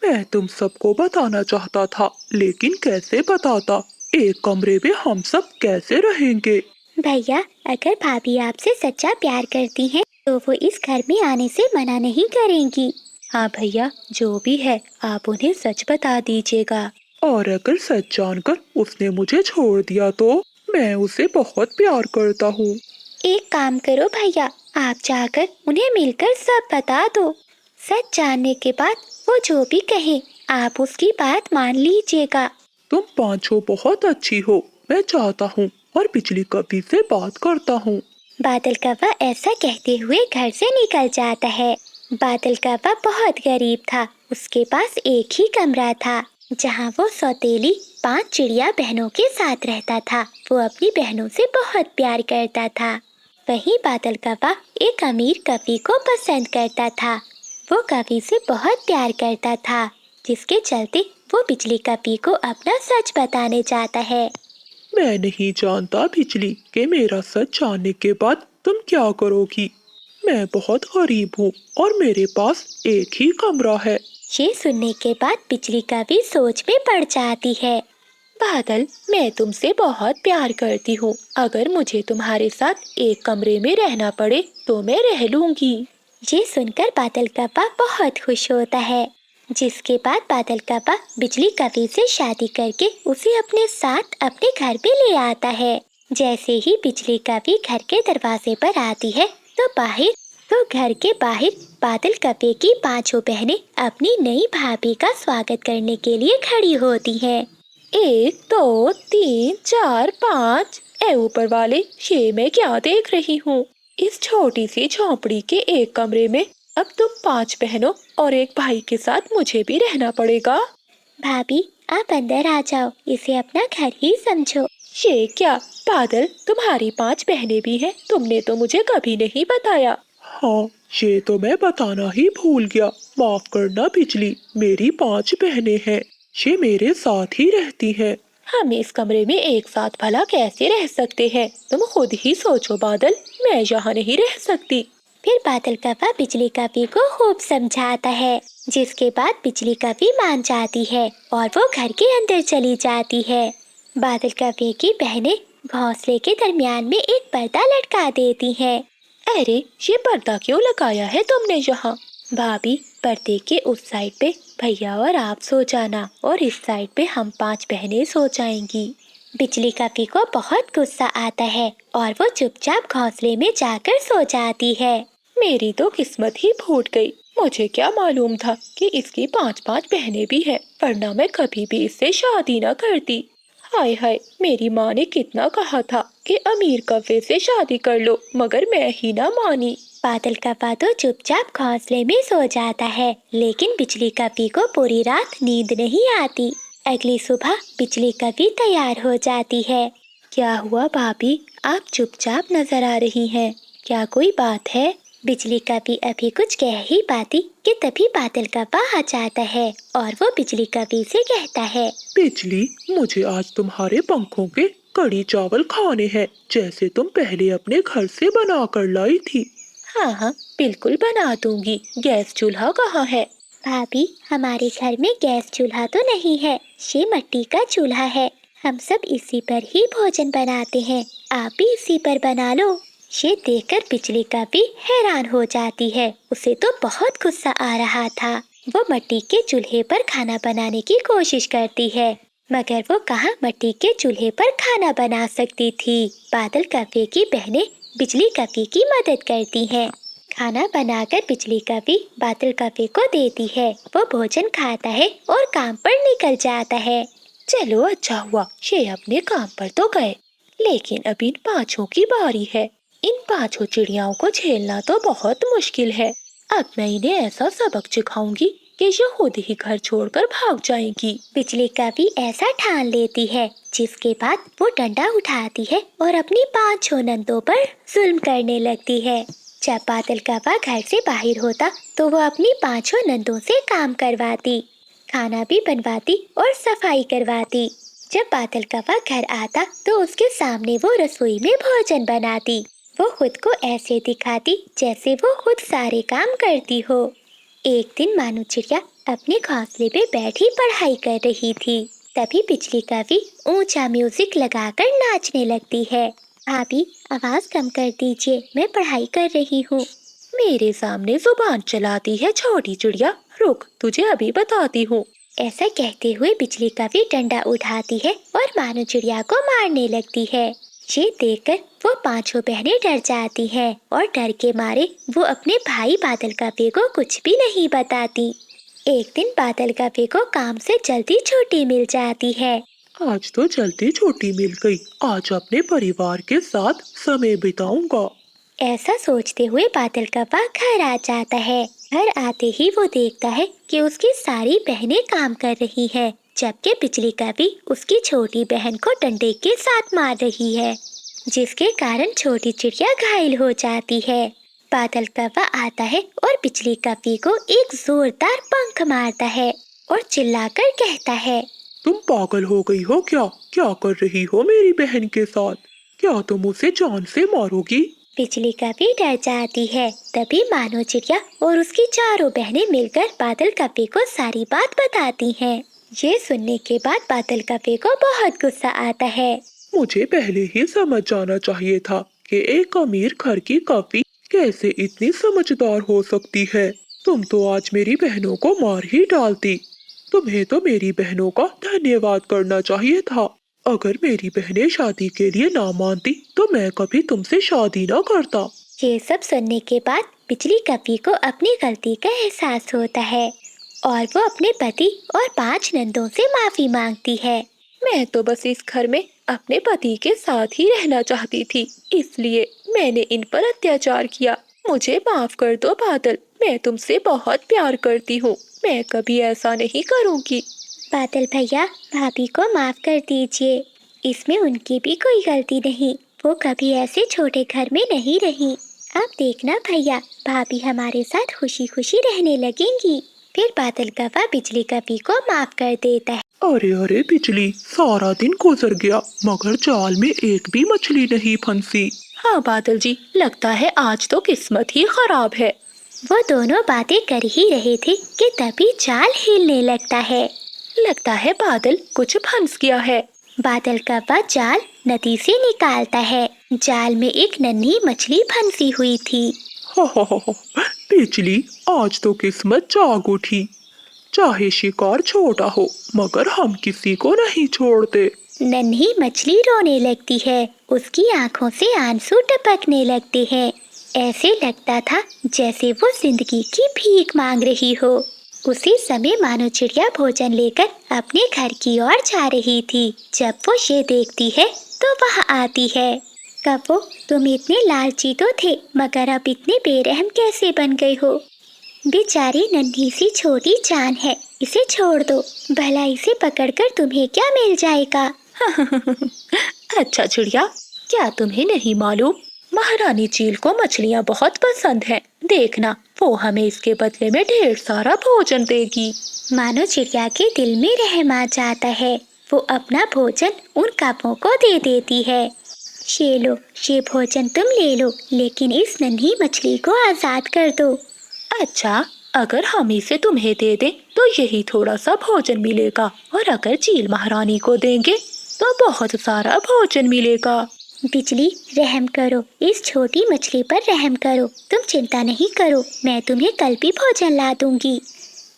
मैं तुम सबको बताना चाहता था, लेकिन कैसे बताता? एक कमरे में हम सब कैसे रहेंगे? भैया, अगर भाभी आपसे सच्चा प्यार करती हैं, तो वो इस घर में आने से मना नहीं करेंगी। हाँ भैया, जो भी है आप उन्हें सच बता दीजिएगा। और अगर सच जानकर उसने मुझे छोड़ दिया तो? मैं उसे बहुत प्यार करता हूँ। एक काम करो भैया, आप जाकर उन्हें मिलकर सब बता दो। सच जानने के बाद वो जो भी कहे, आप उसकी बात मान लीजिएगा। तुम पांचों बहुत अच्छी हो। मैं चाहता हूँ और बिजली कभी से बात करता हूँ। बादल कौवा ऐसा कहते हुए घर से निकल जाता है। बादल कौवा बहुत गरीब था। उसके पास एक ही कमरा था, जहाँ वो सौतेली 5 चिड़िया बहनों के साथ रहता था। वो अपनी बहनों से बहुत प्यार करता था। वहीं बादल कौवा एक अमीर कवि को पसंद करता था। वो कवि से बहुत प्यार करता था, जिसके चलते वो बिजली कवि को अपना सच बताने जाता है। मैं नहीं जानता बिजली कि मेरा सच जानने के बाद तुम क्या करोगी। मैं बहुत गरीब हूँ और मेरे पास एक ही कमरा है। ये सुनने के बाद बिजली कवि सोच में पड़ जाती है। बादल, मैं तुमसे बहुत प्यार करती हूँ। अगर मुझे तुम्हारे साथ एक कमरे में रहना पड़े तो मैं रह लूंगी। ये सुनकर बादल कौवा बहुत खुश होता है, जिसके बाद बादल कौवा बिजली कवि से शादी करके उसे अपने साथ अपने घर पे ले आता है। जैसे ही बिजली कवि घर के दरवाजे पर आती है, तो घर के बाहर बादल कौवे की पांचों बहनें अपनी नई भाभी का स्वागत करने के लिए खड़ी होती हैं। 1 2 3 4 5। ए ऊपर वाले, ये मैं क्या देख रही हूँ? इस छोटी सी झोंपड़ी के एक कमरे में अब तुम 5 बहनों और एक भाई के साथ मुझे भी रहना पड़ेगा। भाभी, आप अंदर आ जाओ, इसे अपना घर ही समझो। ये क्या बादल, तुम्हारी 5 बहनें भी हैं? तुमने तो मुझे कभी नहीं बताया। हाँ, ये तो मैं बताना ही भूल गया। माफ करना बिजली, मेरी 5 बहनें हैं। ये मेरे साथ ही रहती हैं। हम इस कमरे में एक साथ भला कैसे रह सकते हैं? तुम खुद ही सोचो बादल, मैं यहाँ नहीं रह सकती। फिर बादल कौवा बिजली कवि को खूब समझाता है, जिसके बाद बिजली कवि मान जाती है और वो घर के अंदर चली जाती है। बादल कवि की बहनें घोंसले के दरमियान में एक पर्दा लटका देती हैं। अरे, ये पर्दा क्यों लगाया है तुमने यहाँ? भाभी, पर्दे के उस साइड पे भैया और आप सो जाना और इस साइड पे हम 5 बहनें सो जाएंगी। बिजली कवि को बहुत गुस्सा आता है और वो चुपचाप घोंसले में जाकर सो जाती है। मेरी तो किस्मत ही फूट गई। मुझे क्या मालूम था कि इसकी 5-5 बहनें भी हैं, वरना मैं कभी भी इससे शादी न करती। हाय हाय, मेरी माँ ने कितना कहा था कि अमीर कौवे से शादी कर लो, मगर मैं ही ना मानी। बादल कौवा तो चुपचाप घोंसले में सो जाता है, लेकिन बिजली कवि को पूरी रात नींद नहीं आती। अगली सुबह बिजली कवि तैयार हो जाती है। क्या हुआ भाभी, आप चुपचाप नजर आ रही हैं? क्या कोई बात है? बिजली कवि अभी कुछ कह ही पाती कि तभी बादल कौवा आ जाता है और वो बिजली कवि से कहता है, बिजली, मुझे आज तुम्हारे पंखों के कड़ी चावल खाने हैं, जैसे तुम पहले अपने घर से बना कर लाई थी। हाँ हाँ, बिल्कुल बना दूंगी। गैस चूल्हा कहाँ है? भाभी, हमारे घर में गैस चूल्हा तो नहीं है, ये मिट्टी का चूल्हा है। हम सब इसी पर ही भोजन बनाते हैं, आप भी इसी पर बना लो। ये देखकर बिजली कवि हैरान हो जाती है। उसे तो बहुत गुस्सा आ रहा था। वो मिट्टी के चूल्हे पर खाना बनाने की कोशिश करती है, मगर वो कहाँ मिट्टी के चूल्हे पर खाना बना सकती थी। बादल कवि की बहनें बिजली कवि की मदद करती हैं। खाना बनाकर बिजली कवि बादल कवि को देती है। वो भोजन खाता है और काम पर निकल जाता है। चलो अच्छा हुआ, ये अपने काम पर तो गए, लेकिन अब इन 5 की बारी है। इन 5 चिड़ियाओं को झेलना तो बहुत मुश्किल है। अब मैं इन्हें ऐसा सबक सिखाऊंगी कि ये खुद ही घर छोड़कर भाग जाएंगी। बिजली कवि ऐसा ठान लेती है, जिसके बाद वो डंडा उठाती है और अपनी 5 नंदों पर जुल्म करने लगती है। जब बादल कौवा घर से बाहर होता, तो वो अपनी 5 नंदों से काम करवाती, खाना भी बनवाती और सफाई करवाती। जब बादल कौवा घर आता, तो उसके सामने वो रसोई में भोजन बनाती। वो खुद को ऐसे दिखाती जैसे वो खुद सारे काम करती हो। एक दिन मानो चिड़िया अपने घोंसले पे बैठी पढ़ाई कर रही थी। तभी बिजली कवि ऊंचा म्यूजिक लगाकर नाचने लगती है। भाभी, आवाज कम कर दीजिए, मैं पढ़ाई कर रही हूँ। मेरे सामने जुबान चलाती है छोटी चिड़िया, रुक तुझे अभी बताती हूँ। ऐसा कहते हुए बिजली कवि डंडा उठाती है और मानो चिड़िया को मारने लगती है। ये देखकर वो पांचों बहनें डर जाती हैं और डर के मारे वो अपने भाई बादल कवि को कुछ भी नहीं बताती। एक दिन बादल कवि को काम से जल्दी छुट्टी मिल जाती है। आज तो जल्दी छुट्टी मिल गई, आज अपने परिवार के साथ समय बिताऊंगा। ऐसा सोचते हुए बादल कव्वा घर आ जाता है। घर आते ही वो देखता है कि उसकी सारी बहनें काम कर रही हैं, जबकि बिजली कवि उसकी छोटी बहन को डंडे के साथ मार रही है, जिसके कारण छोटी चिड़िया घायल हो जाती है। बादल कव्वा आता है और बिजली कवि को एक जोरदार पंख मारता है और चिल्लाकर कहता है, तुम पागल हो गई हो क्या? क्या कर रही हो मेरी बहन के साथ? क्या तुम उसे जान से मारोगी? बिजली कवि डर जाती है। तभी मानो चिड़िया और उसकी चारों बहनें मिलकर बादल कवि को सारी बात बताती हैं। ये सुनने के बाद बादल कवि को बहुत गुस्सा आता है। मुझे पहले ही समझ जाना चाहिए था कि एक अमीर घर की कवि कैसे इतनी समझदार हो सकती है। तुम तो आज मेरी बहनों को मार ही डालती। तुम्हें तो मेरी बहनों का धन्यवाद करना चाहिए था। अगर मेरी बहनें शादी के लिए ना मानती तो मैं कभी तुमसे शादी ना करता। ये सब सुनने के बाद बिजली कवि को अपनी गलती का एहसास होता है और वो अपने पति और 5 नंदों से माफी मांगती है। मैं तो बस इस घर में अपने पति के साथ ही रहना चाहती थी, इसलिए मैंने इन पर अत्याचार किया। मुझे माफ कर दो बादल, मैं तुमसे बहुत प्यार करती हूँ, मैं कभी ऐसा नहीं करूँगी। बादल भैया, भाभी को माफ कर दीजिए, इसमें उनकी भी कोई गलती नहीं, वो कभी ऐसे छोटे घर में नहीं रही। अब देखना भैया, भाभी हमारे साथ खुशी खुशी रहने लगेंगी। फिर बादल कव्वा बिजली कवि को माफ कर देता है। अरे अरे बिजली, सारा दिन गुजर गया मगर जाल में एक भी मछली नहीं फंसी। हाँ बादल जी, लगता है आज तो किस्मत ही खराब है। वो दोनों बातें कर ही रहे थे कि तभी जाल हिलने लगता है। लगता है बादल कुछ फंस गया है। बादल कव्वा जाल नदी से निकालता है। जाल में एक नन्ही मछली फंसी हुई थी। हो, बिजली, आज तो किस्मत जाग उठी। चाहे शिकार छोटा हो मगर हम किसी को नहीं छोड़ते। नन्ही मछली रोने लगती है, उसकी आंखों से आंसू टपकने लगते हैं। ऐसे लगता था जैसे वो जिंदगी की भीख मांग रही हो। उसी समय मानो चिड़िया भोजन लेकर अपने घर की ओर जा रही थी। जब वो ये देखती है तो वहाँ आती है। कब्बो, तुम इतने लालची तो थे मगर अब इतने बेरहम कैसे बन गए हो? बेचारी नन्ही सी छोटी जान है, इसे छोड़ दो, भला इसे पकड़कर तुम्हें क्या मिल जाएगा? अच्छा चिड़िया, क्या तुम्हें नहीं मालूम, महारानी चील को मछलियाँ बहुत पसंद हैं। देखना, वो हमें इसके बदले में ढेर सारा भोजन देगी। मानो चिड़िया के दिल में रहम आ जाता है। वो अपना भोजन उन कब्बों को दे देती है। ये लो, ये भोजन तुम ले लो, लेकिन इस नन्ही मछली को आजाद कर दो। अच्छा, अगर हम इसे तुम्हें दे दें तो यही थोड़ा सा भोजन मिलेगा, और अगर चील महारानी को देंगे तो बहुत सारा भोजन मिलेगा। बिजली, रहम करो, इस छोटी मछली पर रहम करो। तुम चिंता नहीं करो, मैं तुम्हें कल भी भोजन ला दूंगी।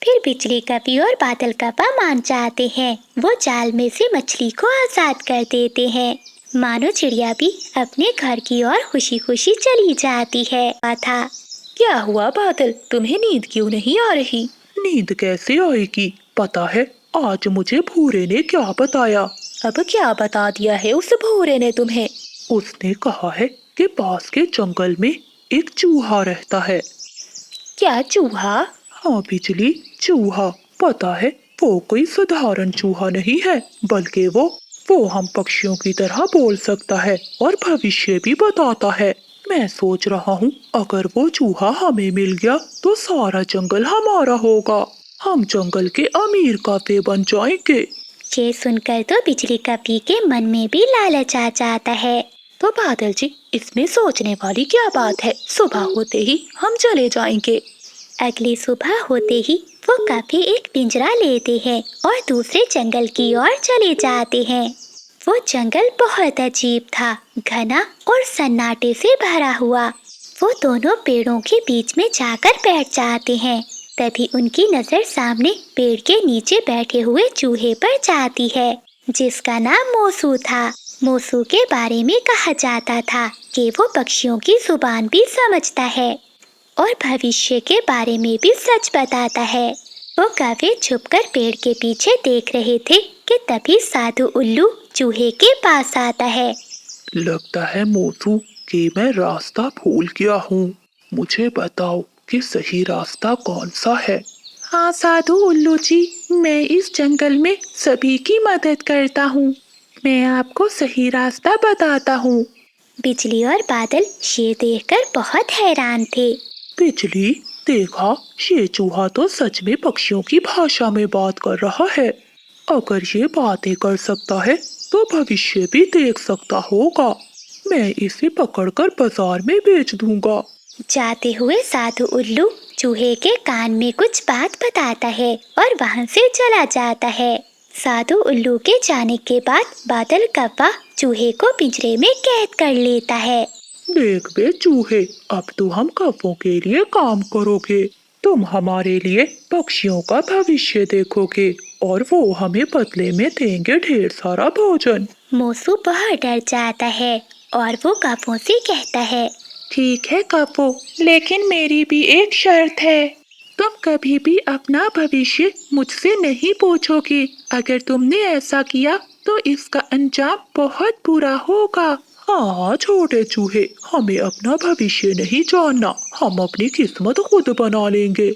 फिर बिजली कवि और बादल कव्वा मान जाते हैं। वो जाल में से मछली को आजाद कर देते हैं। मानो चिड़िया भी अपने घर की ओर खुशी खुशी चली जाती है। था क्या हुआ बादल, तुम्हें नींद क्यों नहीं आ रही? नींद कैसे आएगी? पता है आज मुझे भूरे ने क्या बताया? अब क्या बता दिया है उस भूरे ने तुम्हें? उसने कहा है कि पास के जंगल में एक चूहा रहता है। क्या चूहा? हाँ बिजली, चूहा। पता है वो कोई साधारण चूहा नहीं है, बल्कि वो हम पक्षियों की तरह बोल सकता है और भविष्य भी बताता है। मैं सोच रहा हूँ अगर वो चूहा हमें मिल गया तो सारा जंगल हमारा होगा। हम जंगल के अमीर काफे बन जाएंगे। ये सुनकर तो बिजली कवि के मन में भी लालच आ जाता है। तो बादल जी, इसमें सोचने वाली क्या बात है, सुबह होते ही हम चले जाएंगे। अगली सुबह होते ही वो कभी एक पिंजरा लेते हैं और दूसरे जंगल की ओर चले जाते हैं। वो जंगल बहुत अजीब था, घना और सन्नाटे से भरा हुआ। वो दोनों पेड़ों के बीच में जाकर बैठ जाते हैं। तभी उनकी नजर सामने पेड़ के नीचे बैठे हुए चूहे पर जाती है, जिसका नाम मोसू था। मोसू के बारे में कहा जाता था कि वो पक्षियों की जुबान भी समझता है और भविष्य के बारे में भी सच बताता है। वो कभी छुपकर पेड़ के पीछे देख रहे थे कि तभी साधु उल्लू चूहे के पास आता है। लगता है मोसू कि मैं रास्ता भूल गया हूँ। मुझे बताओ कि सही रास्ता कौन सा है। हाँ साधु उल्लू जी, मैं इस जंगल में सभी की मदद करता हूँ। मैं आपको सही रास्ता बताता हूँ। बिजली और बादल ये देखकर बहुत हैरान थे। बिजली, देखा, ये चूहा तो सच में पक्षियों की भाषा में बात कर रहा है। अगर ये बातें कर सकता है तो भविष्य भी देख सकता होगा। मैं इसे पकड़कर बाजार में बेच दूंगा। जाते हुए साधु उल्लू चूहे के कान में कुछ बात बताता है और वहां से चला जाता है। साधु उल्लू के जाने के बाद बादल कौवा चूहे को पिंजरे में कैद कर लेता है। देख बे चूहे, अब तो हम कौवों के लिए काम करोगे। तुम हमारे लिए पक्षियों का भविष्य देखोगे और वो हमें बदले में देंगे ढेर सारा भोजन। मोसू बहुत डर जाता है और वो कौवों से कहता है, ठीक है कौवों, लेकिन मेरी भी एक शर्त है। तुम कभी भी अपना भविष्य मुझसे नहीं पूछोगे। अगर तुमने ऐसा किया तो इसका अंजाम बहुत बुरा होगा। हाँ छोटे चूहे, हमें अपना भविष्य नहीं जानना, हम अपनी किस्मत खुद बना लेंगे।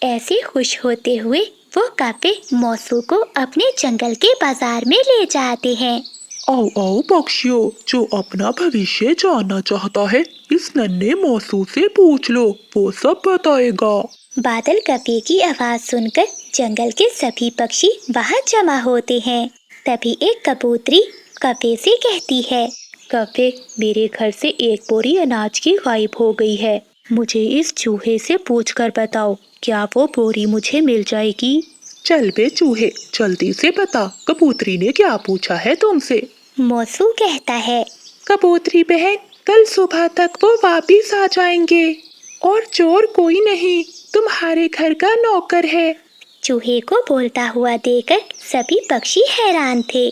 ऐसे खुश होते हुए वो कौवे मोसू को अपने जंगल के बाजार में ले जाते हैं। आओ आओ पक्षियों, जो अपना भविष्य जानना चाहता है इस नन्हे मोसू से पूछ लो, वो सब बताएगा। बादल कौवे की आवाज सुनकर जंगल के सभी पक्षी वहां जमा होते हैं। तभी एक कबूतरी कौवे से कहती है, कौवे, मेरे घर से एक बोरी अनाज की गायब हो गई है। मुझे इस चूहे से पूछकर बताओ, क्या वो बोरी मुझे मिल जाएगी? चल बे चूहे, जल्दी से बता, कबूतरी ने क्या पूछा है तुमसे। मोसू कहता है, कबूतरी बहन, कल सुबह तक वो वापिस आ जाएंगे और चोर कोई नहीं, तुम्हारे घर का नौकर है। चूहे को बोलता हुआ देखकर सभी पक्षी हैरान थे।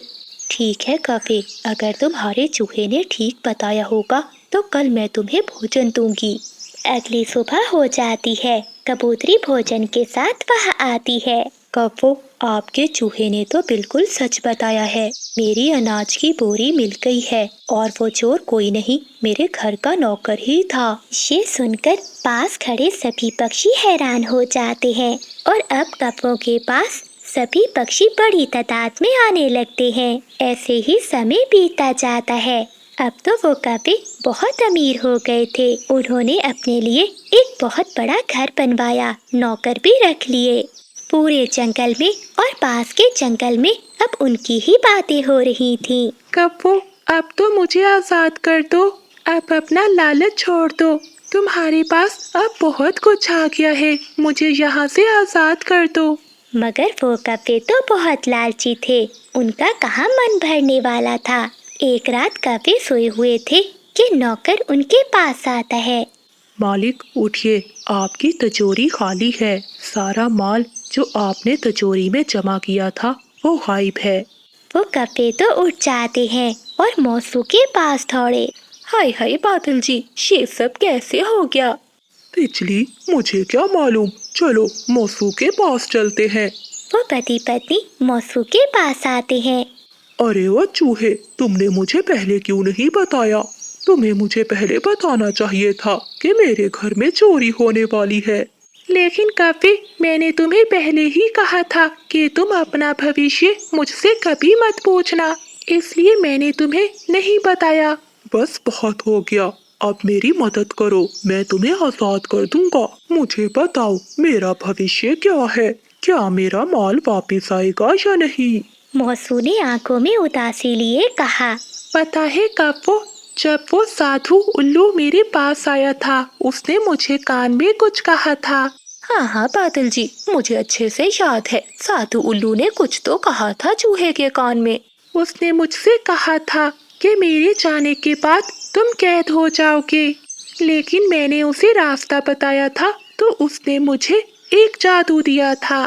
ठीक है कौवे, अगर तुम्हारे चूहे ने ठीक बताया होगा तो कल मैं तुम्हें भोजन दूंगी। अगली सुबह हो जाती है। कबूतरी भोजन के साथ वहां आती है। कौवो, आपके चूहे ने तो बिल्कुल सच बताया है। मेरी अनाज की बोरी मिल गई है और वो चोर कोई नहीं, मेरे घर का नौकर ही था। ये सुनकर पास खड़े सभी पक्षी हैरान हो जाते हैं और अब कौवों के पास सभी पक्षी बड़ी तादाद में आने लगते हैं। ऐसे ही समय बीतता जाता है। अब तो वो कौवे बहुत अमीर हो गए थे। उन्होंने अपने लिए एक बहुत बड़ा घर बनवाया, नौकर भी रख लिए। पूरे जंगल में और पास के जंगल में अब उनकी ही बातें हो रही थीं। कौवो, अब तो मुझे आजाद कर दो, अब अपना लालच छोड़ दो। तुम्हारे पास अब बहुत कुछ आ गया है, मुझे यहाँ से आजाद कर दो। मगर वो कौवे तो बहुत लालची थे, उनका कहाँ मन भरने वाला था। एक रात कौवे सोए हुए थे कि नौकर उनके पास आता है। मालिक उठिए, आपकी तिजोरी खाली है। सारा माल जो आपने तिजोरी में जमा किया था वो गायब है। वो कौवे तो उठ जाते हैं और मोसू के पास दौड़े। हाय हाय बादल जी, ये सब कैसे हो गया? बिजली, मुझे क्या मालूम, चलो मोसू के पास चलते हैं। वो पति पत्नी मोसू के पास आते हैं। अरे वो चूहे, तुमने मुझे पहले क्यों नहीं बताया? तुम्हें मुझे पहले बताना चाहिए था कि मेरे घर में चोरी होने वाली है। लेकिन कौवे, मैंने तुम्हें पहले ही कहा था कि तुम अपना भविष्य मुझसे कभी मत पूछना, इसलिए मैंने तुम्हें नहीं बताया। बस बहुत हो गया, अब मेरी मदद करो, मैं तुम्हें आजाद कर दूंगा। मुझे बताओ, मेरा भविष्य क्या है? क्या मेरा माल वापस आएगा या नहीं? मोसू ने आंखों में उदासी लिए कहा, पता है कौवो, जब वो साधु उल्लू मेरे पास आया था उसने मुझे कान में कुछ कहा था। हाँ हाँ बादल जी, मुझे अच्छे से याद है। साधु उल्लू ने कुछ तो कहा था चूहे के कान में। उसने मुझसे कहा था कि मेरे जाने के बाद तुम कैद हो जाओगे, लेकिन मैंने उसे रास्ता बताया था तो उसने मुझे एक जादू दिया था।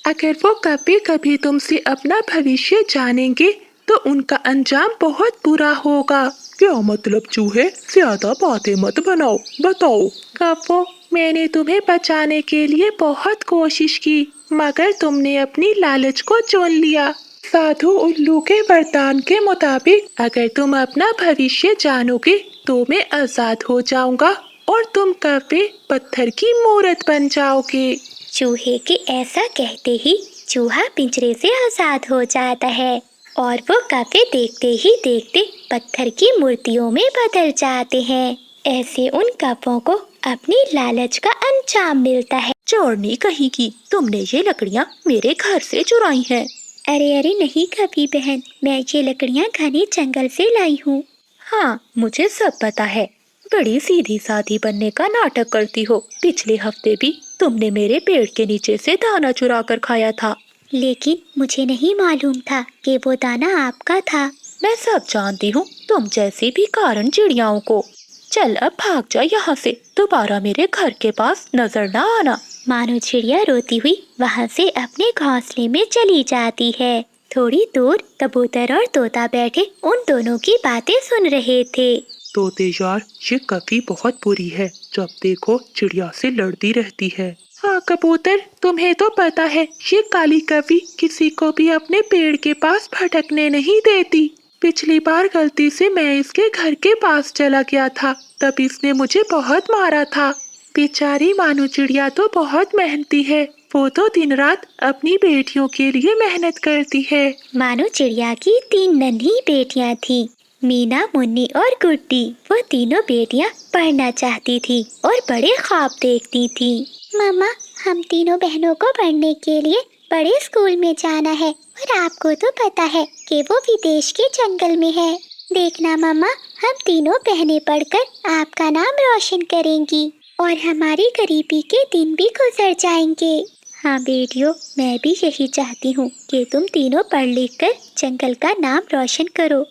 अगर वो कभी कभी तुमसे अपना भविष्य जानेंगे तो उनका अंजाम बहुत बुरा होगा। क्या मतलब चूहे, ज्यादा बातें मत बनाओ, बताओ। कप्पो, मैंने तुम्हें बचाने के लिए बहुत कोशिश की, मगर तुमने अपनी लालच को चुन लिया। साधु उल्लू के वरदान के मुताबिक अगर तुम अपना भविष्य जानोगे तो मैं आजाद हो जाऊंगा और तुम कभी पत्थर की मूरत बन जाओगे। चूहे के ऐसा कहते ही चूहा पिंजरे से आजाद हो जाता है और वो कपे देखते ही देखते पत्थर की मूर्तियों में बदल जाते हैं। ऐसे उन कपों को अपनी लालच का अंजाम मिलता है। चोरनी कहीं की, तुमने ये लकड़ियाँ मेरे घर से चुराई हैं। अरे अरे नहीं कपी बहन, मैं ये लकड़ियाँ घने जंगल से लाई हूँ। हाँ, मुझे सब पता है। बड़ी सीधी साधी बनने का नाटक करती हो। पिछले हफ्ते भी तुमने मेरे पेड़ के नीचे से दाना चुरा कर खाया था। लेकिन मुझे नहीं मालूम था कि वो दाना आपका था। मैं सब जानती हूँ, तुम जैसी भी कारण चिड़ियाओं को। चल अब भाग जा यहाँ से, दोबारा मेरे घर के पास नजर ना आना। मानो चिड़िया रोती हुई वहाँ से अपने घोंसले में चली जाती है। थोड़ी दूर कबूतर और तोता बैठे उन दोनों की बातें सुन रहे थे। तोते यार, ये कभी बहुत बुरी है, जब देखो चिड़िया से लड़ती रहती है। हाँ कबूतर, तुम्हें तो पता है ये काली कवि किसी को भी अपने पेड़ के पास भटकने नहीं देती। पिछली बार गलती से मैं इसके घर के पास चला गया था, तब इसने मुझे बहुत मारा था। बेचारी मानो चिड़िया तो बहुत मेहनती है, वो तो दिन रात अपनी बेटियों के लिए मेहनत करती है। मानो चिड़िया की 3 नन्ही बेटियां थीं, मीना, मुन्नी और गुड्डी। वो तीनों बेटियां पढ़ना चाहती थी और बड़े ख्वाब देखती थी। मामा, हम तीनों बहनों को पढ़ने के लिए बड़े स्कूल में जाना है और आपको तो पता है कि वो विदेश के जंगल में है। देखना मामा, हम तीनों बहनें पढ़कर आपका नाम रोशन करेंगी और हमारी गरीबी के दिन भी गुजर जाएंगे। हाँ बेटियों, मैं भी यही चाहती हूँ कि तुम तीनों पढ़ लिख कर जंगल का नाम रोशन करो।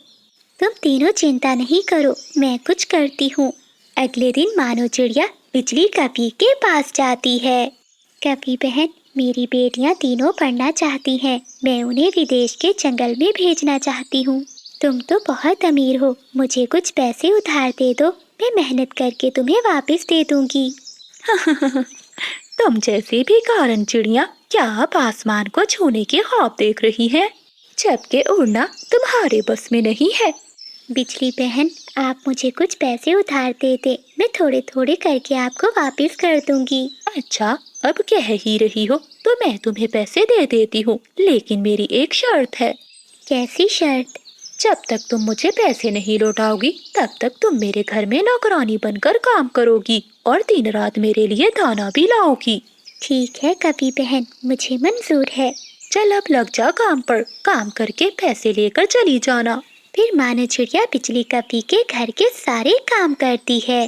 तुम तीनों चिंता नहीं करो, मैं कुछ करती हूँ। अगले दिन मानो चिड़िया बिजली कपी के पास जाती है। कपी बहन, मेरी बेटियाँ तीनों पढ़ना चाहती हैं, मैं उन्हें विदेश के जंगल में भेजना चाहती हूँ। तुम तो बहुत अमीर हो, मुझे कुछ पैसे उधार दे दो, मैं मेहनत करके तुम्हें वापस दे दूंगी। तुम जैसी भी कारण चिड़िया क्या आप आसमान को छूने के ख्वाब देख रही हैं, जबकि उड़ना तुम्हारे बस में नहीं है। बिजली बहन, आप मुझे कुछ पैसे उधार दे दे, मैं थोड़े थोड़े करके आपको वापस कर दूंगी। अच्छा, अब कह ही रही हो तो मैं तुम्हें पैसे दे देती हूँ, लेकिन मेरी एक शर्त है। कैसी शर्त? जब तक तुम मुझे पैसे नहीं लौटाओगी तब तक तुम मेरे घर में नौकरानी बनकर काम करोगी और दिन रात मेरे लिए दाना भी लाओगी। ठीक है कपी बहन, मुझे मंजूर है। चल अब लग जा काम पर, काम करके पैसे लेकर चली जाना। फिर मानो चिड़िया बिजली कपी के घर के सारे काम करती है।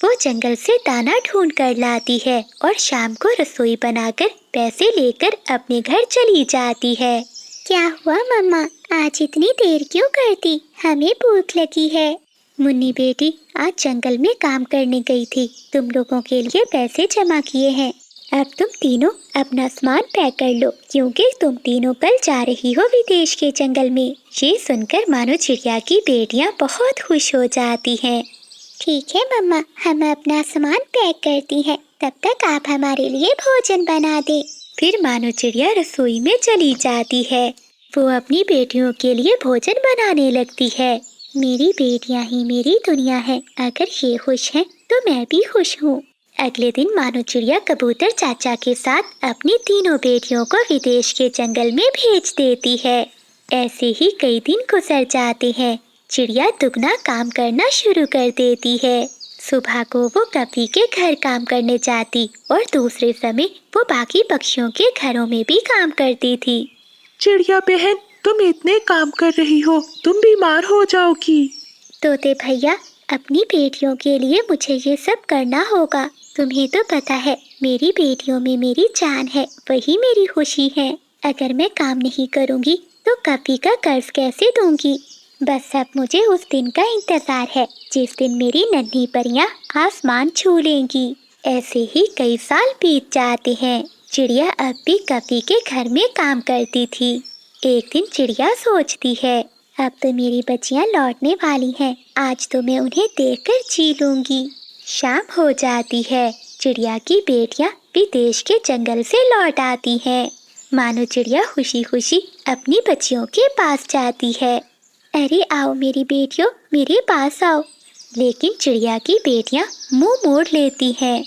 वो जंगल से दाना ढूंढ कर लाती है और शाम को रसोई बनाकर पैसे लेकर अपने घर चली जाती है। क्या हुआ मम्मा, आज इतनी देर क्यों करती? हमें भूख लगी है। मुन्नी बेटी आज जंगल में काम करने गई थी, तुम लोगों के लिए पैसे जमा किए हैं। अब तुम तीनों अपना सामान पैक कर लो, क्योंकि तुम तीनों कल जा रही हो विदेश के जंगल में। ये सुनकर मानो चिड़िया की बेटियां बहुत खुश हो जाती हैं। ठीक है मम्मा, हम अपना सामान पैक करती हैं, तब तक आप हमारे लिए भोजन बना दे। फिर मानो चिड़िया रसोई में चली जाती है। वो अपनी बेटियों के लिए भोजन बनाने लगती है। मेरी बेटियां ही मेरी दुनिया है, अगर ये खुश हैं तो मैं भी खुश हूँ। अगले दिन मानो चिड़िया कबूतर चाचा के साथ अपनी तीनों बेटियों को विदेश के जंगल में भेज देती है। ऐसे ही कई दिन गुजर जाते हैं। चिड़िया दुगना काम करना शुरू कर देती है। सुबह को वो कपी के घर काम करने जाती और दूसरे समय वो बाकी पक्षियों के घरों में भी काम करती थी। चिड़िया बहन, तुम इतने काम कर रही हो, तुम बीमार हो जाओगी। तोते भैया, अपनी बेटियों के लिए मुझे ये सब करना होगा, तुम्हें तो पता है मेरी बेटियों में मेरी जान है, वही मेरी खुशी है। अगर मैं काम नहीं करूँगी तो कभी का कर्ज कैसे दूंगी। बस अब मुझे उस दिन का इंतजार है जिस दिन मेरी नन्ही परियां आसमान छू लेंगी। ऐसे ही कई साल बीत जाते हैं। चिड़िया अब भी कपी के घर में काम करती थी। एक दिन चिड़िया सोचती है, अब तो मेरी बच्चियां लौटने वाली हैं, आज तो मैं उन्हें देखकर जी लूंगी। शाम हो जाती है। चिड़िया की बेटियां विदेश के जंगल से लौट आती हैं। मानो चिड़िया खुशी खुशी अपनी बच्चियों के पास जाती है। अरे आओ मेरी बेटियों, मेरे पास आओ। लेकिन चिड़िया की बेटियां मुंह मोड़ लेती हैं।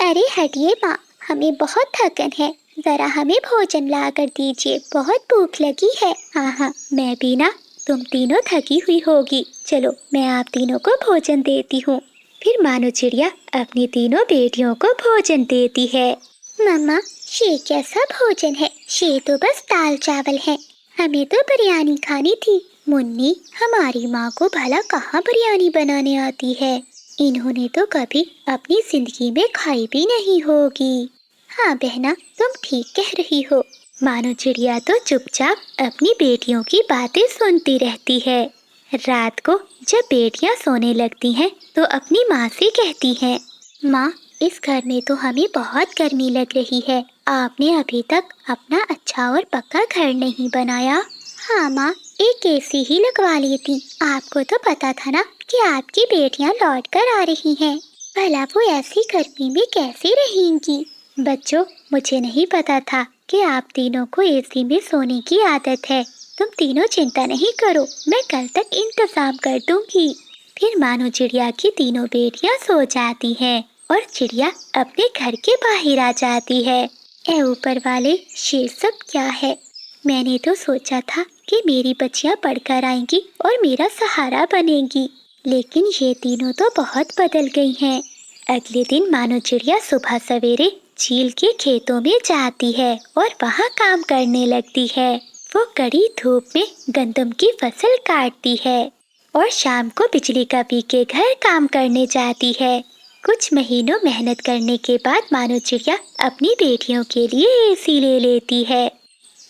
अरे हटिए माँ, हमें बहुत थकन है, जरा हमें भोजन ला कर दीजिए, बहुत भूख लगी है। हाँ हाँ, मैं भी ना, तुम तीनों थकी हुई होगी, चलो मैं आप तीनों को भोजन देती हूँ। फिर मानो चिड़िया अपनी तीनों बेटियों को भोजन देती है। मम्मा, ये कैसा भोजन है, ये तो बस दाल चावल है, हमें तो बिरयानी खानी थी। मुन्नी, हमारी माँ को भला कहाँ बिरयानी बनाने आती है, इन्होंने तो कभी अपनी जिंदगी में खाई भी नहीं होगी। हाँ बहना, तुम ठीक कह रही हो। मानो चिड़िया तो चुपचाप अपनी बेटियों की बातें सुनती रहती है। रात को जब बेटियां सोने लगती हैं तो अपनी माँ से कहती हैं, माँ, इस घर में तो हमें बहुत गर्मी लग रही है, आपने अभी तक अपना अच्छा और पक्का घर नहीं बनाया। हाँ माँ, एक एसी ही लगवा ली थी, आपको तो पता था ना कि आपकी बेटियां लौट कर आ रही हैं, भला वो ऐसी गर्मी में कैसे रहेंगी। बच्चों, मुझे नहीं पता था कि आप तीनों को एसी में सोने की आदत है। तुम तीनों चिंता नहीं करो, मैं कल तक इंतजाम कर दूंगी। फिर मानो चिड़िया की तीनों बेटियां सो जाती हैं और चिड़िया अपने घर के बाहर आ जाती है। ए ऊपर वाले, ये सब क्या है? मैंने तो सोचा था कि मेरी बच्चियां पढ़कर आएंगी और मेरा सहारा बनेंगी, लेकिन ये तीनों तो बहुत बदल गई हैं। अगले दिन मानो चिड़िया सुबह सवेरे झील के खेतों में जाती है और वहाँ काम करने लगती है। वो कड़ी धूप में गंदम की फसल काटती है और शाम को बिजली कपी के घर काम करने जाती है। कुछ महीनों मेहनत करने के बाद मानो चिड़िया अपनी बेटियों के लिए एसी ले लेती है।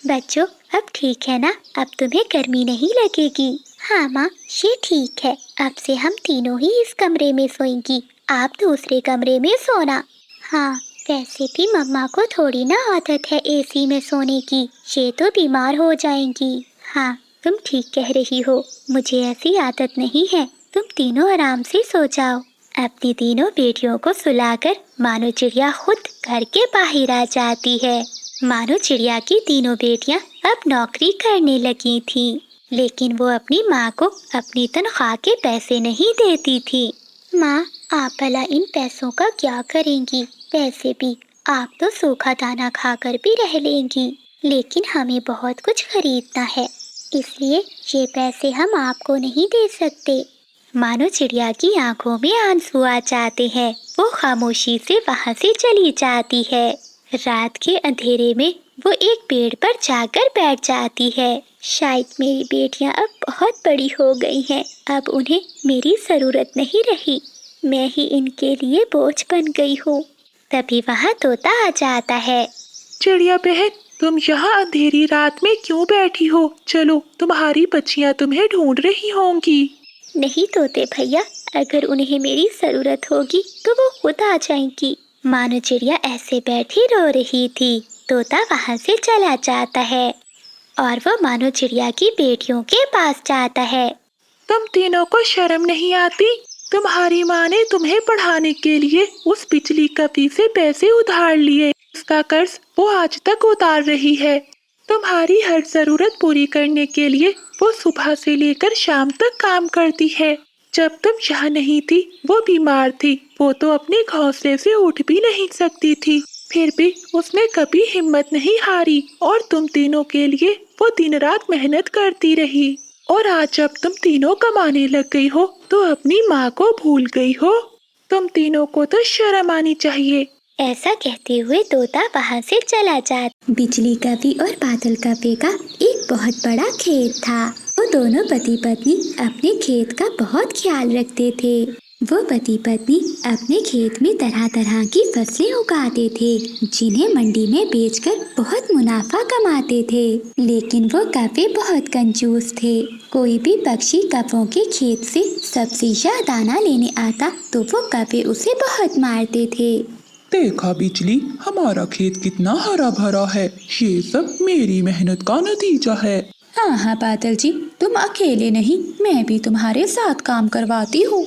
बच्चों, अब ठीक है ना, अब तुम्हें गर्मी नहीं लगेगी। हाँ माँ, ये ठीक है, अब से हम तीनों ही इस कमरे में सोएंगी, आप दूसरे कमरे में सोना। हाँ, वैसे भी मम्मा को थोड़ी ना आदत है एसी में सोने की, ये तो बीमार हो जाएंगी। हाँ, तुम ठीक कह रही हो, मुझे ऐसी आदत नहीं है, तुम तीनों आराम से सो जाओ। अपनी तीनों बेटियों को सुलाकर मानो चिड़िया खुद घर के बाहर आ जाती है। मानो चिड़िया की तीनों बेटियां अब नौकरी करने लगी थीं, लेकिन वो अपनी माँ को अपनी तनख्वाह के पैसे नहीं देती थी। माँ, आप भला इन पैसों का क्या करेंगी? वैसे भी आप तो सूखा दाना खाकर भी रह लेंगी, लेकिन हमें बहुत कुछ खरीदना है, इसलिए ये पैसे हम आपको नहीं दे सकते। मानो चिड़िया की आंखों में आंसू आ जाते हैं। वो खामोशी से वहाँ से चली जाती है। रात के अंधेरे में वो एक पेड़ पर जाकर बैठ जाती है। शायद मेरी बेटियां अब बहुत बड़ी हो गई हैं, अब उन्हें मेरी ज़रूरत नहीं रही, मैं ही इनके लिए बोझ बन गई हूँ। तभी वहाँ तोता आ जाता है। चिड़िया बहन, तुम यहाँ अंधेरी रात में क्यों बैठी हो? चलो, तुम्हारी बच्चियाँ तुम्हें ढूंढ रही होंगी। नहीं तोते भैया, अगर उन्हें मेरी ज़रूरत होगी तो वो खुद आ जाएंगी। मानो चिड़िया ऐसे बैठी रो रही थी। तोता वहाँ से चला जाता है और वो मानो चिड़िया की बेटियों के पास जाता है। तुम तीनों को शर्म नहीं आती? तुम्हारी माँ ने तुम्हें पढ़ाने के लिए उस बिजली कपी से पैसे उधार लिए, उसका कर्ज वो आज तक उतार रही है। तुम्हारी हर जरूरत पूरी करने के लिए वो सुबह से लेकर शाम तक काम करती है। जब तुम यहाँ नहीं थी वो बीमार थी, वो तो अपने घोंसले से उठ भी नहीं सकती थी, फिर भी उसने कभी हिम्मत नहीं हारी और तुम तीनों के लिए वो दिन रात मेहनत करती रही। और आज जब तुम तीनों कमाने लग गई हो तो अपनी माँ को भूल गई हो। तुम तीनों को तो शर्म आनी चाहिए। ऐसा कहते हुए तोता वहाँ से चला जाता। बिजली कपी और बादल कपी का एक बहुत बड़ा खेत था। वो दोनों पति पत्नी अपने खेत का बहुत ख्याल रखते थे। वो पति पत्नी अपने खेत में तरह तरह की फसलें उगाते थे, जिन्हें मंडी में बेचकर बहुत मुनाफा कमाते थे। लेकिन वो कौवे बहुत कंजूस थे। कोई भी पक्षी कौवों के खेत से सब्जियां दाना लेने आता तो वो कौवे उसे बहुत मारते थे। देखा बिजली, हमारा खेत कितना हरा भरा है। ये सब मेरी मेहनत का नतीजा है। हाँ हाँ बादल जी, तुम अकेले नहीं, मैं भी तुम्हारे साथ काम करवाती हूँ।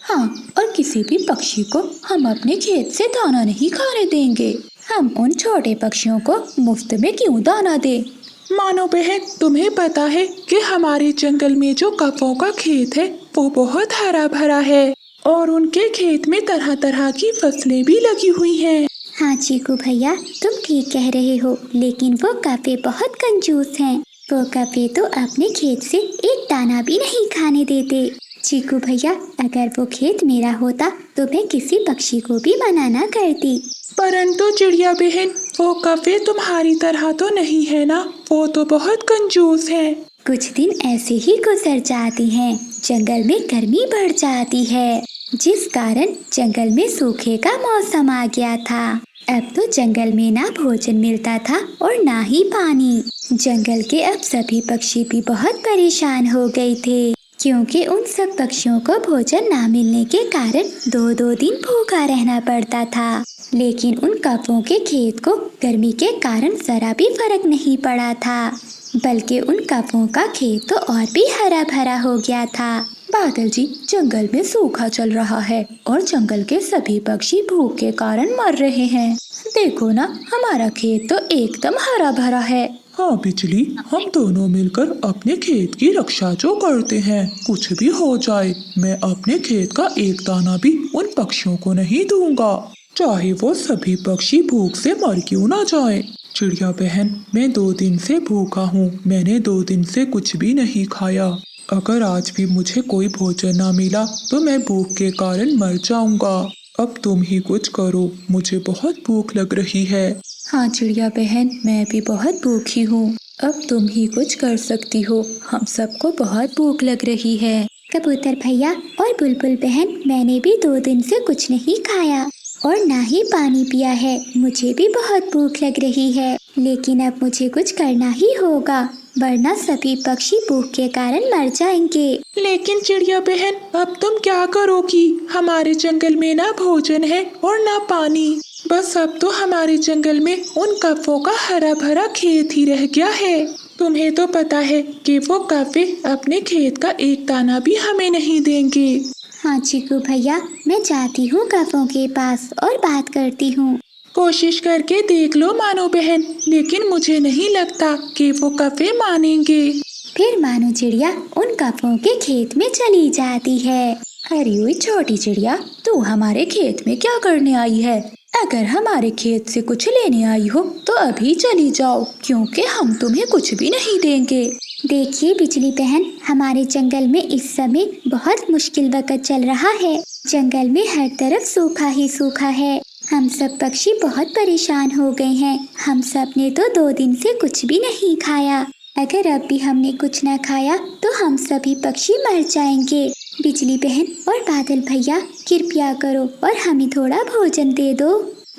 हाँ, और किसी भी पक्षी को हम अपने खेत से दाना नहीं खाने देंगे। हम उन छोटे पक्षियों को मुफ्त में क्यों दाना दें? मानो बहन, तुम्हें पता है कि हमारे जंगल में जो कौवों का खेत है वो बहुत हरा भरा है और उनके खेत में तरह तरह की फसलें भी लगी हुई हैं। हाँ चीकू भैया, तुम ठीक कह रहे हो, लेकिन वो कौवे बहुत कंजूस हैं। वो कौवे तो अपने खेत से एक दाना भी नहीं खाने देते। चीकू भैया, अगर वो खेत मेरा होता तो मैं किसी पक्षी को भी मना न करती। परंतु चिड़िया बहन, वो कौवे तुम्हारी तरह तो नहीं है ना, वो तो बहुत कंजूस है। कुछ दिन ऐसे ही गुजर जाते हैं। जंगल में गर्मी बढ़ जाती है, जिस कारण जंगल में सूखे का मौसम आ गया था। अब तो जंगल में ना भोजन मिलता था और ना ही पानी। जंगल के अब सभी पक्षी भी बहुत परेशान हो गए थे, क्योंकि उन सब पक्षियों को भोजन ना मिलने के कारण 2-2 दिन भूखा रहना पड़ता था। लेकिन उन कौवों के खेत को गर्मी के कारण जरा भी फर्क नहीं पड़ा था, बल्कि उन कौवों का खेत तो और भी हरा भरा हो गया था। बादल जी, जंगल में सूखा चल रहा है और जंगल के सभी पक्षी भूख के कारण मर रहे हैं। देखो ना, हमारा खेत तो एकदम हरा भरा है। हाँ बिजली, हम दोनों मिलकर अपने खेत की रक्षा जो करते हैं, कुछ भी हो जाए मैं अपने खेत का एक दाना भी उन पक्षियों को नहीं दूंगा, चाहे वो सभी पक्षी भूख से मर क्यों ना जाए। चिड़िया बहन, मैं 2 दिन से भूखा हूँ। मैंने 2 दिन से कुछ भी नहीं खाया। अगर आज भी मुझे कोई भोजन ना मिला तो मैं भूख के कारण मर जाऊंगा। अब तुम ही कुछ करो, मुझे बहुत भूख लग रही है। हाँ चिड़िया बहन, मैं भी बहुत भूखी हूँ। अब तुम ही कुछ कर सकती हो, हम सबको बहुत भूख लग रही है। कबूतर भैया और बुलबुल बहन, मैंने भी 2 दिन से कुछ नहीं खाया और ना ही पानी पिया है। मुझे भी बहुत भूख लग रही है, लेकिन अब मुझे कुछ करना ही होगा, वरना सभी पक्षी भूख के कारण मर जाएंगे। लेकिन चिड़िया बहन, अब तुम क्या करोगी? हमारे जंगल में ना भोजन है और ना पानी। बस अब तो हमारे जंगल में उन कौवों का हरा भरा खेत ही रह गया है। तुम्हें तो पता है कि वो कौवे अपने खेत का एक दाना भी हमें नहीं देंगे। हाँ चीकू भैया, मैं जाती हूँ कौवों के पास और बात करती हूँ। कोशिश करके देख लो मानो बहन, लेकिन मुझे नहीं लगता कि वो कौवे मानेंगे। फिर मानो चिड़िया उन कौवों के खेत में चली जाती है। अरे ओए छोटी चिड़िया, तू हमारे खेत में क्या करने आई है? अगर हमारे खेत से कुछ लेने आई हो तो अभी चली जाओ, क्योंकि हम तुम्हें कुछ भी नहीं देंगे। देखिए बिजली बहन, हमारे जंगल में इस समय बहुत मुश्किल वक्त चल रहा है। जंगल में हर तरफ सूखा ही सूखा है। हम सब पक्षी बहुत परेशान हो गए हैं। हम सब ने तो 2 दिन से कुछ भी नहीं खाया। अगर अब भी हमने कुछ न खाया तो हम सभी पक्षी मर जाएंगे। बिजली बहन और बादल भैया, कृपया करो और हमें थोड़ा भोजन दे दो।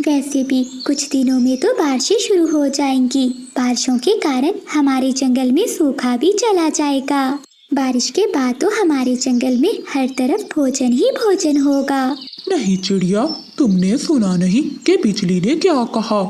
वैसे भी कुछ दिनों में तो बारिशें शुरू हो जाएंगी। बारिशों के कारण हमारे जंगल में सूखा भी चला जाएगा। बारिश के बाद तो हमारे जंगल में हर तरफ भोजन ही भोजन होगा। नहीं चिड़िया, तुमने सुना नहीं कि बिजली ने क्या कहा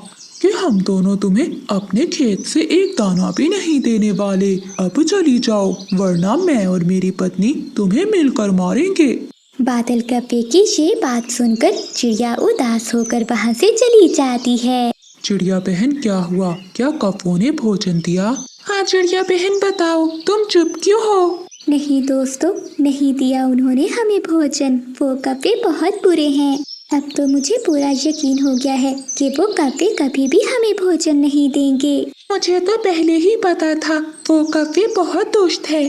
कि हम दोनों तुम्हें अपने खेत से एक दाना भी नहीं देने वाले। अब चली जाओ, वरना मैं और मेरी पत्नी तुम्हें मिलकर मारेंगे। बादल कौवे की ये बात सुनकर चिड़िया उदास होकर वहाँ से चली जाती है। चिड़िया बहन, क्या हुआ? क्या कौवों ने भोजन दिया? हाँ चिड़िया बहन, बताओ, तुम चुप क्यों हो? नहीं दोस्तों, नहीं दिया उन्होंने हमें भोजन। वो कौवे बहुत बुरे हैं। अब तो मुझे पूरा यकीन हो गया है कि वो कौवे कभी भी हमें भोजन नहीं देंगे। मुझे तो पहले ही पता था, वो कौवे बहुत दुष्ट है।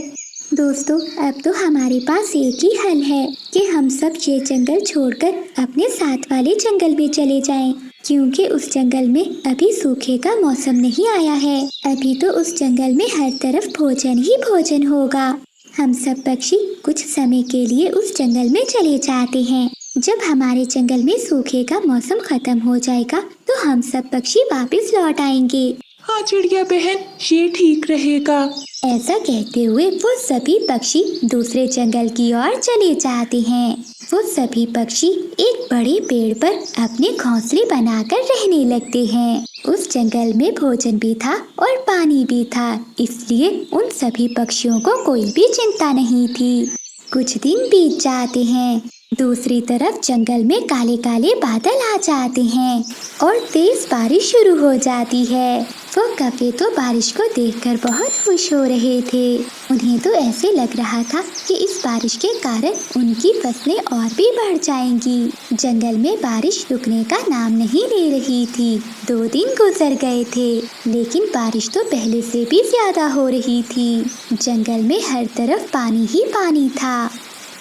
दोस्तों, अब तो हमारे पास एक ही हल है कि हम सब ये जंगल छोड़कर अपने साथ वाले जंगल में चले जाएं, क्योंकि उस जंगल में अभी सूखे का मौसम नहीं आया है। अभी तो उस जंगल में हर तरफ भोजन ही भोजन होगा। हम सब पक्षी कुछ समय के लिए उस जंगल में चले जाते हैं। जब हमारे जंगल में सूखे का मौसम खत्म हो जाएगा तो हम सब पक्षी वापस लौट आएंगे। हाँ चिड़िया बहन, ये ठीक रहेगा। ऐसा कहते हुए वो सभी पक्षी दूसरे जंगल की ओर चले जाते हैं। वो सभी पक्षी एक बड़े पेड़ पर अपने घोंसले बनाकर रहने लगते हैं। उस जंगल में भोजन भी था और पानी भी था, इसलिए उन सभी पक्षियों को कोई भी चिंता नहीं थी। कुछ दिन बीत जाते हैं। दूसरी तरफ जंगल में काले काले बादल आ जाते हैं और तेज बारिश शुरू हो जाती है। वो कौवे तो बारिश को देखकर बहुत खुश हो रहे थे। उन्हें तो ऐसे लग रहा था कि इस बारिश के कारण उनकी फसलें और भी बढ़ जाएंगी। जंगल में बारिश रुकने का नाम नहीं ले रही थी। 2 दिन गुजर गए थे, लेकिन बारिश तो पहले से भी ज्यादा हो रही थी। जंगल में हर तरफ पानी ही पानी था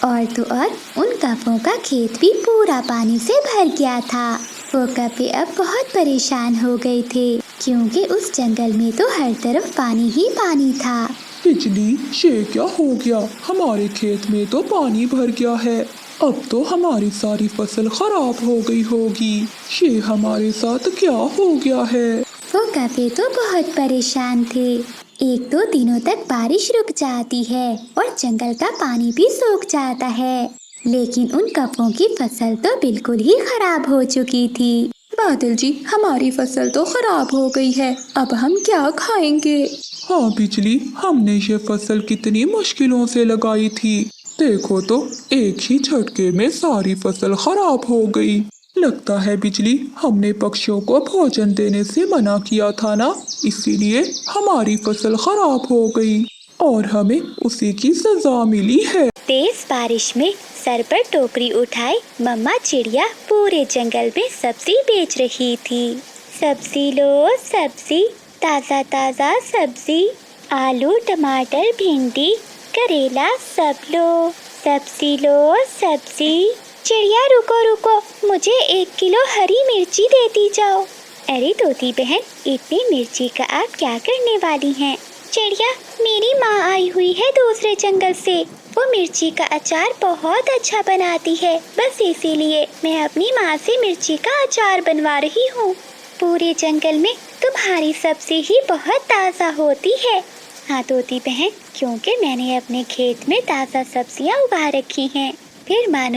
और तो और उन कौवों का खेत भी पूरा पानी से भर गया था। वो कौवे अब बहुत परेशान हो गए थे, क्योंकि उस जंगल में तो हर तरफ पानी ही पानी था। बिजली, ये क्या हो गया? हमारे खेत में तो पानी भर गया है। अब तो हमारी सारी फसल खराब हो गई होगी। ये हमारे साथ क्या हो गया है? वो कौवे तो बहुत परेशान थे। 1-2 दिनों तक बारिश रुक जाती है और जंगल का पानी भी सूख जाता है, लेकिन उन कौवों की फसल तो बिल्कुल ही खराब हो चुकी थी। बादल जी, हमारी फसल तो खराब हो गई है, अब हम क्या खाएंगे? हाँ बिजली, हमने ये फसल कितनी मुश्किलों से लगाई थी। देखो तो एक ही झटके में सारी फसल खराब हो गई। लगता है बिजली, हमने पक्षियों को भोजन देने से मना किया था ना, इसीलिए हमारी फसल खराब हो गई और हमें उसी की सजा मिली है। तेज बारिश में सर पर टोकरी उठाए मम्मा चिड़िया पूरे जंगल में सब्जी बेच रही थी। सब्जी लो सब्जी, ताज़ा ताज़ा सब्जी, आलू टमाटर भिंडी करेला सब लो। सब्जी लो सब्जी। चिड़िया रुको रुको, मुझे 1 किलो हरी मिर्ची देती जाओ। अरे तोती बहन, इतनी मिर्ची का आप क्या करने वाली हैं? चिड़िया, मेरी माँ आई हुई है दूसरे जंगल से। वो मिर्ची का अचार बहुत अच्छा बनाती है, बस इसीलिए मैं अपनी माँ से मिर्ची का अचार बनवा रही हूँ। पूरे जंगल में तुम्हारी सब्जी ही बहुत ताज़ा होती है। हाँ तोती बहन, क्योंकि मैंने अपने खेत में ताज़ा सब्जियाँ उगा रखी हैं। फिर मानो